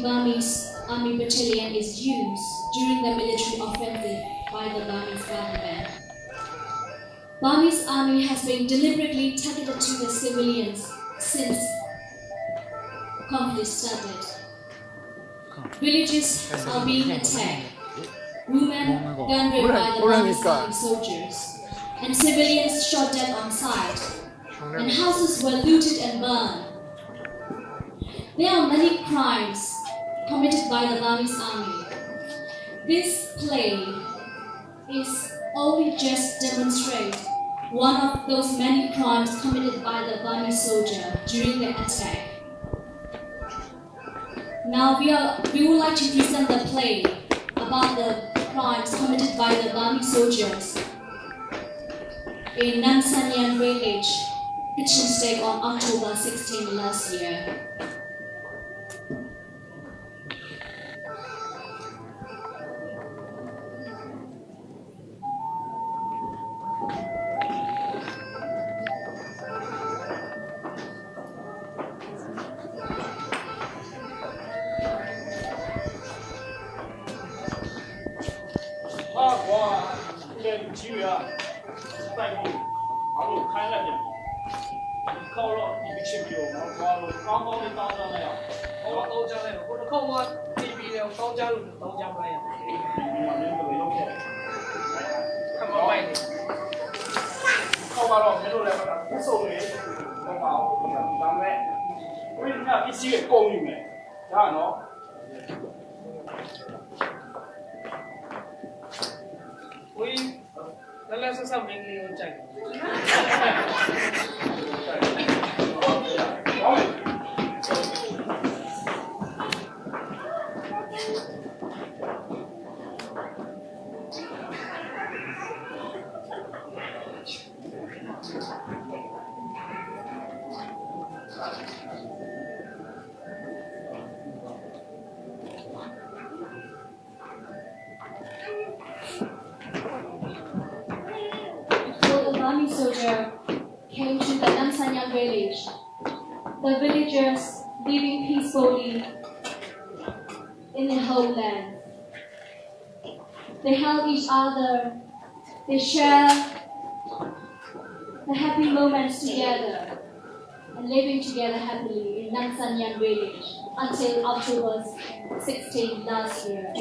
Burmese Army Battalion is used during the military offensive by the Burmese government. Burmese Army has been deliberately targeted to the civilians since conflict started. Villages are being attacked, women gunned by the Burmese Army soldiers, and civilians shot dead on sight, and houses were looted and burned. There are many crimes committed by the Burmese Army. This play is only just demonstrate one of those many crimes committed by the Burmese soldier during the attack. Now we would like to present the play about the crimes committed by the Burmese soldiers in Namsanyan village, Kachin State on October 16 last year. Soldier came to the Namsanyan village. The villagers living peacefully in their homeland. They help each other. They share the happy moments together and living together happily in Namsanyan village until October 16 last year.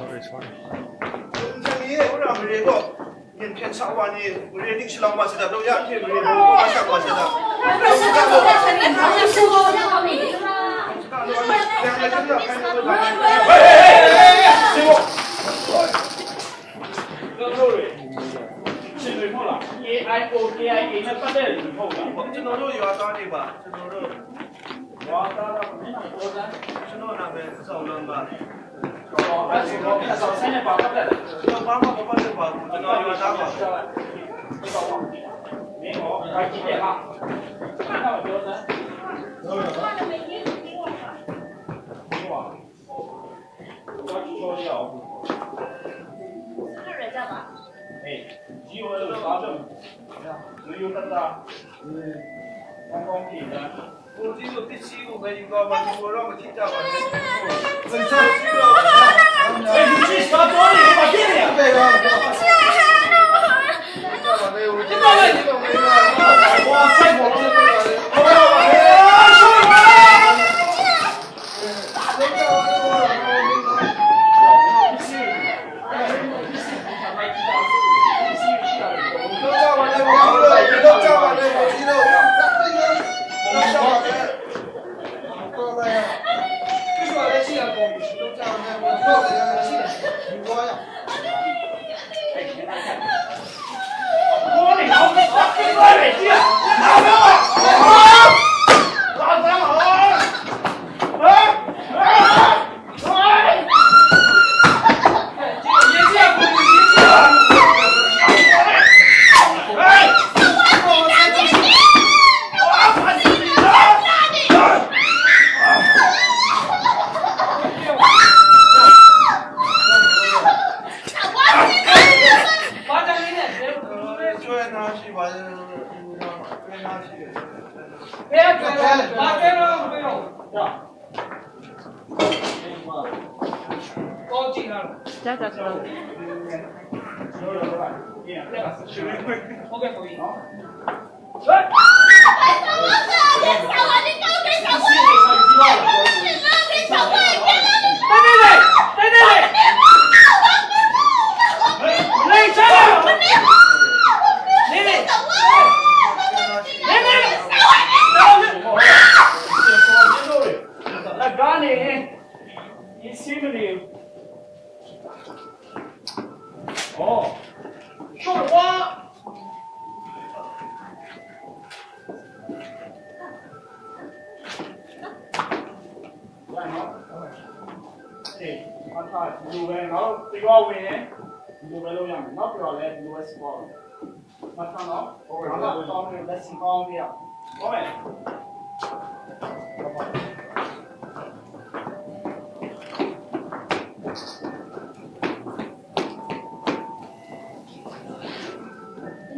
Sorry. In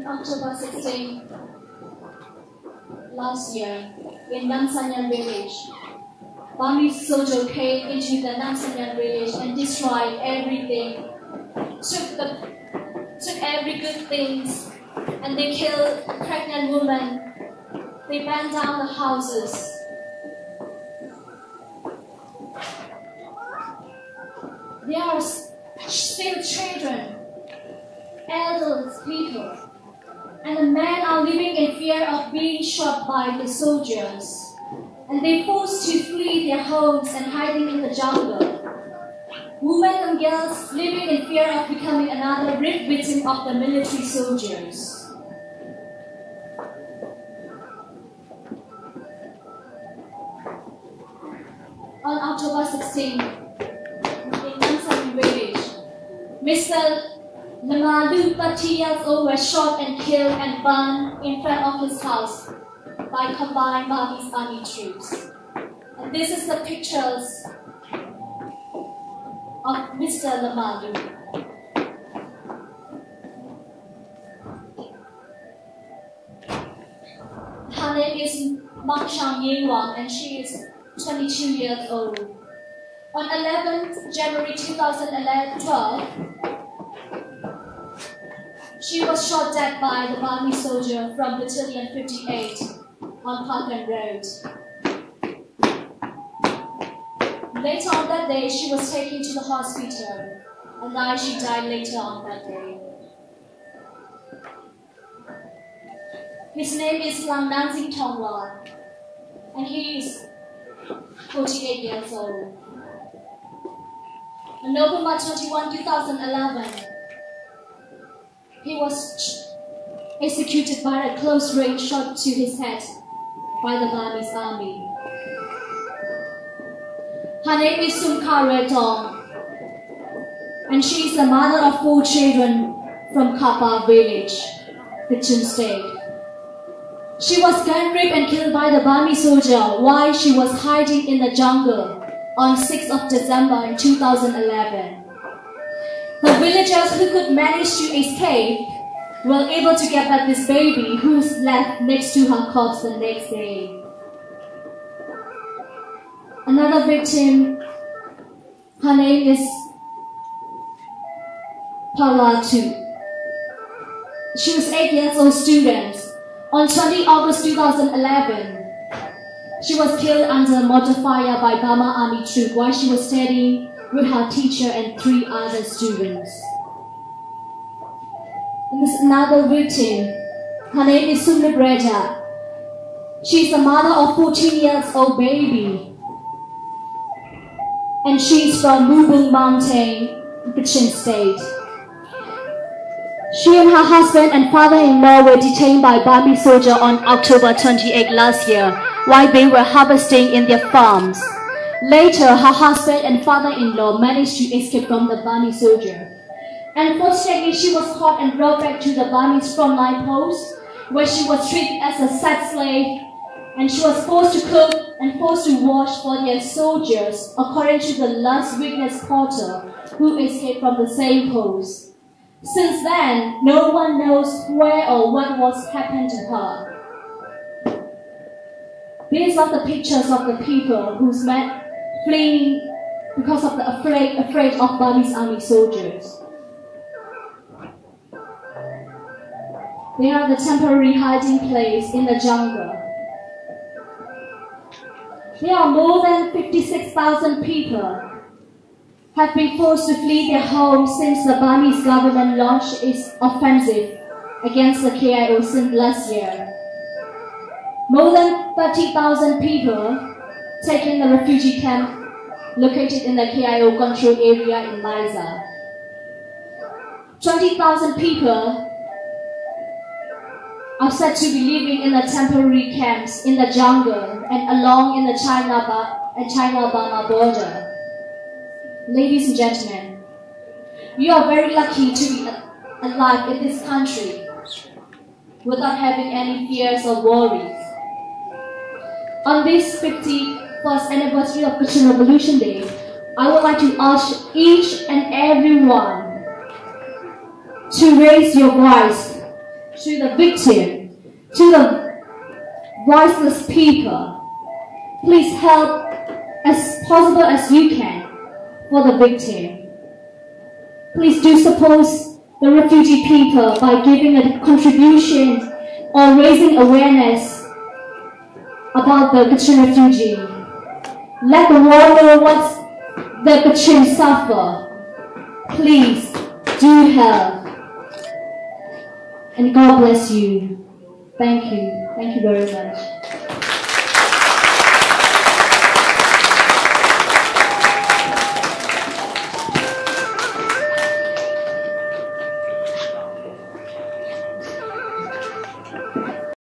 October 16, last year, in Namsanyan village, Burmese soldiers came into the Namsanyan village and destroyed everything, took every good things, and they killed pregnant women. They burned down the houses. There are still children, elderly people, and the men are living in fear of being shot by the soldiers, and they forced to flee their homes and hiding in the jungle. Women and girls living in fear of becoming another victim of the military soldiers. On October 16, in Namsan village, Mr. Lamalu, 30 years old, was shot and killed and burned in front of his house by combined Burmese army troops. And this is the pictures of Mr. Lamalu. Her name is Mak Shang Yingwang, and she is 22 years old. On 11th January 2012, she was shot dead by the Burmese soldier from Battalion 58 on Parkland Road. Later on that day, she was taken to the hospital, and she died later on that day. His name is Lang Nanzing Tongwan, and he is 48 years old. On November 21, 2011, he was executed by a close-range shot to his head by the Burmese army. Her name is Sumka Redong, and she is the mother of 4 children from Kapa village, Kachin State. She was gun raped and killed by the Burmese soldier while she was hiding in the jungle on 6th of December in 2011. The villagers who could manage to escape were able to get back this baby who was left next to her corpse the next day. Another victim, her name is Palatu. She was 8 years old student. On 20 August 2011, she was killed under mortar fire by Burma Army troops while she was studying with her teacher and 3 other students. And this another victim, her name is Sumibreda. She is the mother of 14 years old baby. and she is from Mubung Mountain, Kachin State. She and her husband and father-in-law were detained by Burmese soldiers on October 28 last year while they were harvesting in their farms. Later, her husband and father-in-law managed to escape from the Burmese soldier. Unfortunately, she was caught and brought back to the Burmese frontline post, where she was treated as a sex slave, and she was forced to cook and forced to wash for their soldiers, according to the last witness porter who escaped from the same post. Since then, no one knows where or what was happened to her. These are the pictures of the people who's met fleeing because of the afraid of Burmese army soldiers. They are the temporary hiding place in the jungle. There are more than 56,000 people have been forced to flee their homes since the Burmese government launched its offensive against the KIO since last year. More than 30,000 people taken the refugee camp located in the KIO control area in Liza. 20,000 people are said to be living in the temporary camps in the jungle and along in the China-Burma border. Ladies and gentlemen, you are very lucky to be alive in this country without having any fears or worries. On this 51st anniversary of Kachin Revolution Day, I would like to ask each and everyone to raise your voice to the victim, to the voiceless people. Please help as possible as you can for the victim. Please do support the refugee people by giving a contribution or raising awareness about the Kachin refugee. Let the world know what the Kachin suffer. Please do help. And God bless you. Thank you. Thank you very much.